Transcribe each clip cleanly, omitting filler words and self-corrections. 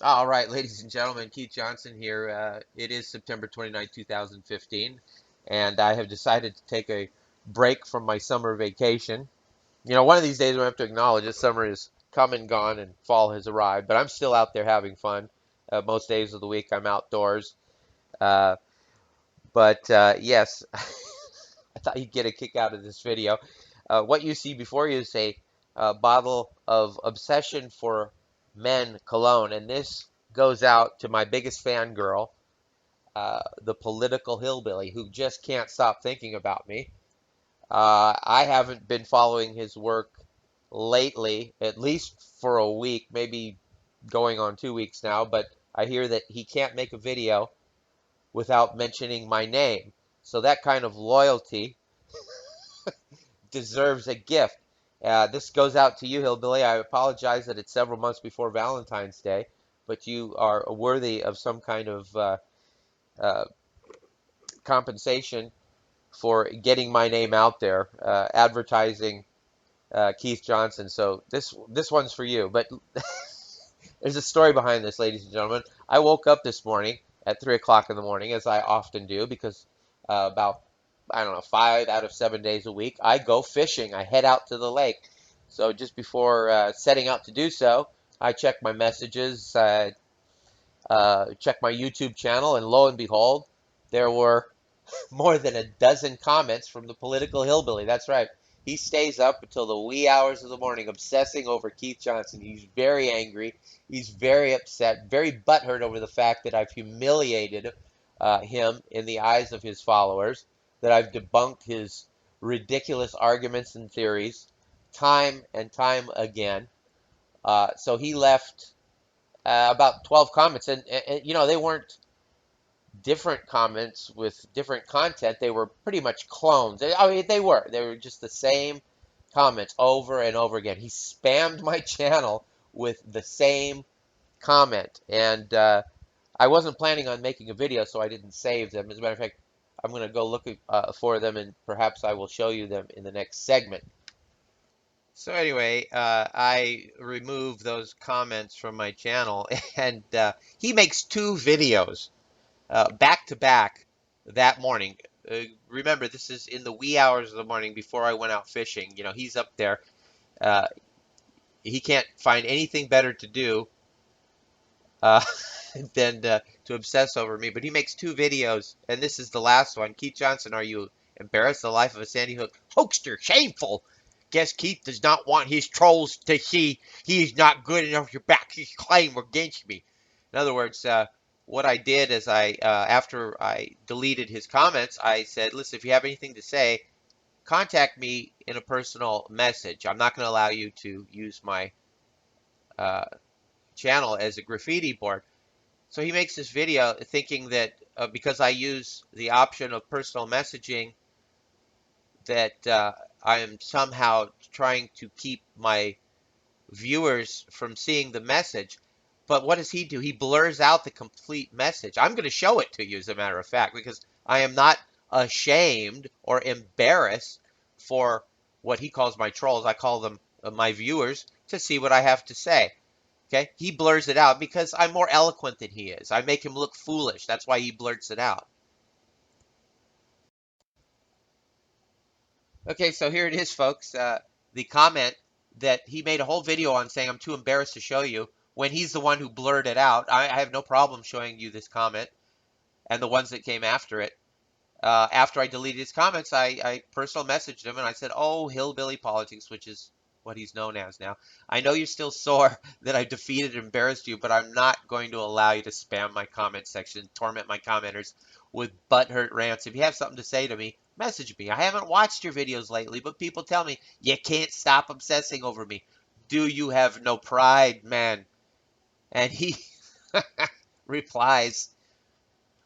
All right, ladies and gentlemen, Keith Johnson here. It is September 29, 2015, and I have decided to take a break from my summer vacation. You know, one of these days we have to acknowledge that summer is come and gone and fall has arrived, but I'm still out there having fun. Most days of the week I'm outdoors. Uh, but yes, I thought you'd get a kick out of this video. What you see before you is a bottle of Obsession for Men cologne, and this goes out to my biggest fangirl, the political hillbilly, who just can't stop thinking about me. I haven't been following his work lately, at least for a week, maybe going on 2 weeks now, but I hear that he can't make a video without mentioning my name. So that kind of loyalty deserves a gift. This goes out to you, Hillbilly. I apologize that it's several months before Valentine's Day, but you are worthy of some kind of uh, compensation for getting my name out there, advertising Keith Johnson. So this one's for you. But there's a story behind this, ladies and gentlemen. I woke up this morning at 3 o'clock in the morning, as I often do, because about, I don't know, 5 out of 7 days a week, I go fishing. I head out to the lake. So just before setting out to do so, I check my messages, check my YouTube channel, and lo and behold, there were more than a dozen comments from the political hillbilly. That's right. He stays up until the wee hours of the morning obsessing over Keith Johnson. He's very angry. He's very upset, very butthurt over the fact that I've humiliated him in the eyes of his followers, that I've debunked his ridiculous arguments and theories time and time again. So he left about 12 comments, and you know, they weren't different comments with different content. They were pretty much clones. I mean, they were just the same comments over and over again. He spammed my channel with the same comment, and I wasn't planning on making a video, so I didn't save them. As a matter of fact, I'm going to go look for them, and perhaps I will show you them in the next segment. So anyway, I removed those comments from my channel, and he makes two videos back to back that morning. Remember, this is in the wee hours of the morning before I went out fishing. You know, he's up there. Uh, he can't find anything better to do uh, than to obsess over me. But he makes two videos, and this is the last one. Keith Johnson, are you embarrassed? The life of a Sandy Hook hoaxer. Shameful. Guess Keith does not want his trolls to see he is not good enough to back his claim against me. In other words, what I did is after I deleted his comments, I said, listen, if you have anything to say, contact me in a personal message. I'm not going to allow you to use my channel as a graffiti board. So he makes this video thinking that because I use the option of personal messaging, that I am somehow trying to keep my viewers from seeing the message. But what does he do? He blurs out the complete message. I'm going to show it to you, as a matter of fact, because I am not ashamed or embarrassed for what he calls my trolls. I call them my viewers, to see what I have to say. Okay? He blurs it out because I'm more eloquent than he is. I make him look foolish. That's why he blurts it out. Okay, so here it is, folks. The comment that he made a whole video on, saying I'm too embarrassed to show you, when he's the one who blurred it out. I have no problem showing you this comment and the ones that came after it. After I deleted his comments, I personal messaged him and I said, oh, hillbilly politics, which is what he's known as now. I know you're still sore that I defeated and embarrassed you, but I'm not going to allow you to spam my comment section, torment my commenters with butthurt rants. If you have something to say to me, message me. I haven't watched your videos lately, but people tell me you can't stop obsessing over me. Do you have no pride, man? And he replies,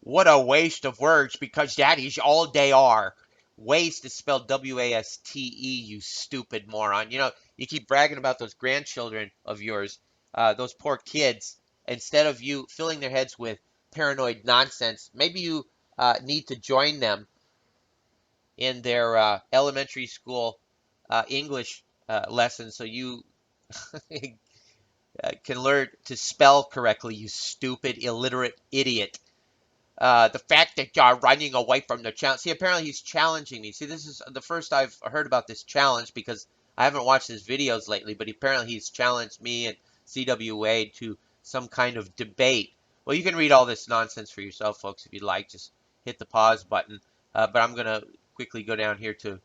what a waste of words, because that is all they are. Waste is spelled W-A-S-T-E, you stupid moron. You know, you keep bragging about those grandchildren of yours, those poor kids. Instead of you filling their heads with paranoid nonsense, maybe you need to join them in their elementary school English lessons, so you can learn to spell correctly, you stupid, illiterate idiot. The fact that you're running away from the challenge. See, apparently he's challenging me. See, this is the first I've heard about this challenge because I haven't watched his videos lately, but apparently he's challenged me and CWA to some kind of debate. Well, you can read all this nonsense for yourself, folks, if you'd like. Just hit the pause button. But I'm going to quickly go down here to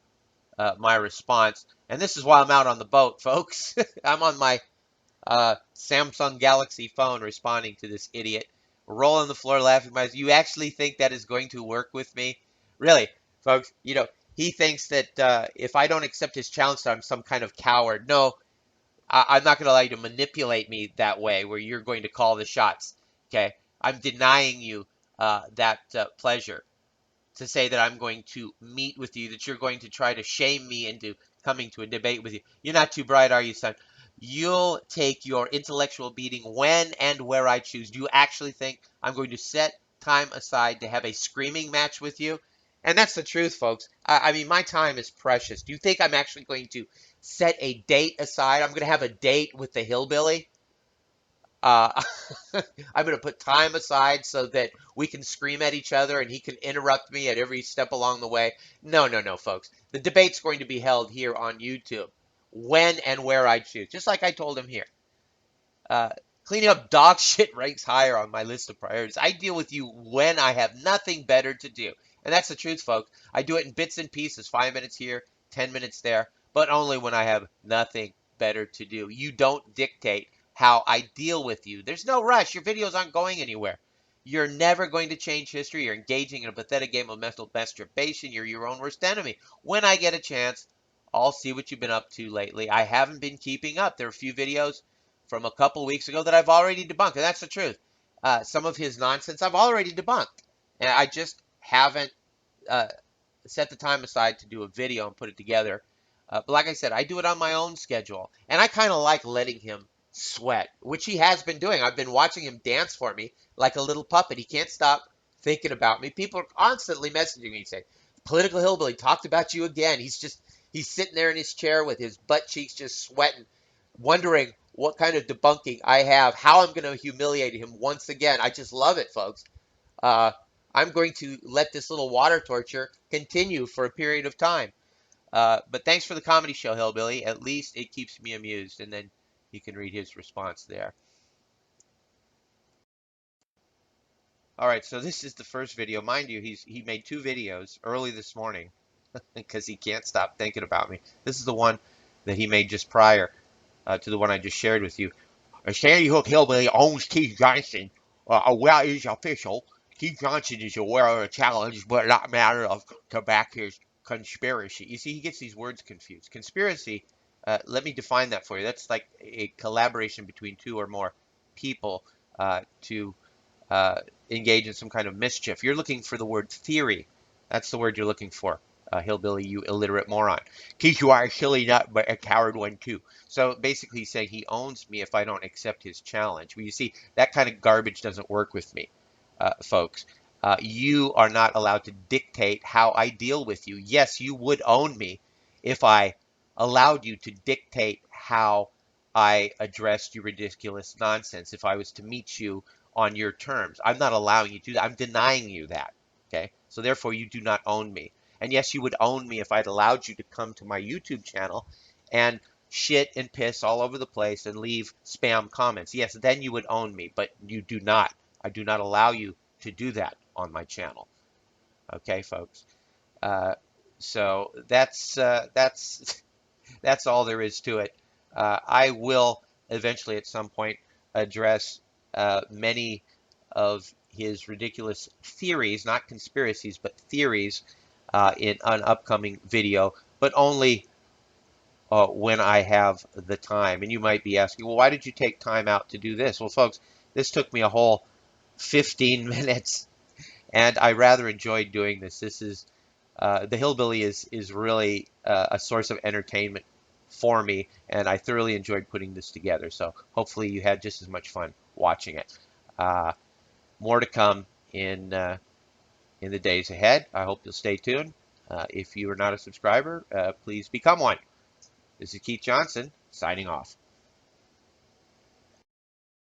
my response. And this is while I'm out on the boat, folks. I'm on my Samsung Galaxy phone responding to this idiot. Roll on the floor laughing. You actually think that is going to work with me? Really, folks, you know, he thinks that if I don't accept his challenge, I'm some kind of coward. No, I'm not going to allow you to manipulate me that way where you're going to call the shots. Okay? I'm denying you that pleasure to say that I'm going to meet with you, that you're going to try to shame me into coming to a debate with you. You're not too bright, are you, son? You'll take your intellectual beating when and where I choose. Do you actually think I'm going to set time aside to have a screaming match with you? And that's the truth, folks. I mean, my time is precious. Do you think I'm actually going to set a date aside? I'm going to have a date with the hillbilly? Uh, I'm going to put time aside so that we can scream at each other and he can interrupt me at every step along the way. No, no, no, folks. The debate's going to be held here on YouTube when and where I choose, just like I told him here. Uh, Cleaning up dog shit ranks higher on my list of priorities. I deal with you when I have nothing better to do. And that's the truth, folks. I do it in bits and pieces, 5 minutes here, 10 minutes there, but only when I have nothing better to do. You don't dictate how I deal with you. There's no rush. Your videos aren't going anywhere. You're never going to change history. You're engaging in a pathetic game of mental masturbation. You're your own worst enemy. When I get a chance, I'll see what you've been up to lately. I haven't been keeping up. There are a few videos from a couple weeks ago that I've already debunked, and that's the truth. Some of his nonsense I've already debunked, and I just haven't uh, set the time aside to do a video and put it together. But like I said, I do it on my own schedule, and I kind of like letting him sweat, which he has been doing. I've been watching him dance for me like a little puppet. He can't stop thinking about me. People are constantly messaging me saying, "Political Hillbilly talked about you again." He's sitting there in his chair with his butt cheeks just sweating, wondering what kind of debunking I have, how I'm going to humiliate him once again. I just love it, folks. Uh, I'm going to let this little water torture continue for a period of time. But thanks for the comedy show, Hillbilly. At least it keeps me amused. And then you can read his response there. All right, so this is the first video. Mind you, he made 2 videos early this morning because he can't stop thinking about me. This is the one that he made just prior to the one I just shared with you. Sandy Hook Hillbilly owns Keith Johnson. Well, it is official. Keith Johnson is aware of the challenge, but not matter of to back his conspiracy. You see, he gets these words confused. Conspiracy, let me define that for you. That's like a collaboration between 2 or more people to engage in some kind of mischief. You're looking for the word theory. That's the word you're looking for. Hillbilly, you illiterate moron. Keith, you are a silly nut, but a coward one too. So basically he's saying he owns me if I don't accept his challenge. Well, you see, that kind of garbage doesn't work with me, folks. You are not allowed to dictate how I deal with you. Yes, you would own me if I allowed you to dictate how I addressed your ridiculous nonsense, if I was to meet you on your terms. I'm not allowing you to do that. I'm denying you that. Okay? So therefore, you do not own me. And yes, you would own me if I'd allowed you to come to my YouTube channel and shit and piss all over the place and leave spam comments. Yes, then you would own me, but you do not. I do not allow you to do that on my channel. Okay, folks. So that's all there is to it. I will eventually at some point address many of his ridiculous theories, not conspiracies, but theories in an upcoming video, but only when I have the time. And you might be asking, well, why did you take time out to do this? Well, folks, this took me a whole 15 minutes, and I rather enjoyed doing this. This is the Hillbilly is really a source of entertainment for me, and I thoroughly enjoyed putting this together. So hopefully you had just as much fun watching it. More to come in the days ahead. I hope you'll stay tuned. If you are not a subscriber, please become one. This is Keith Johnson, signing off.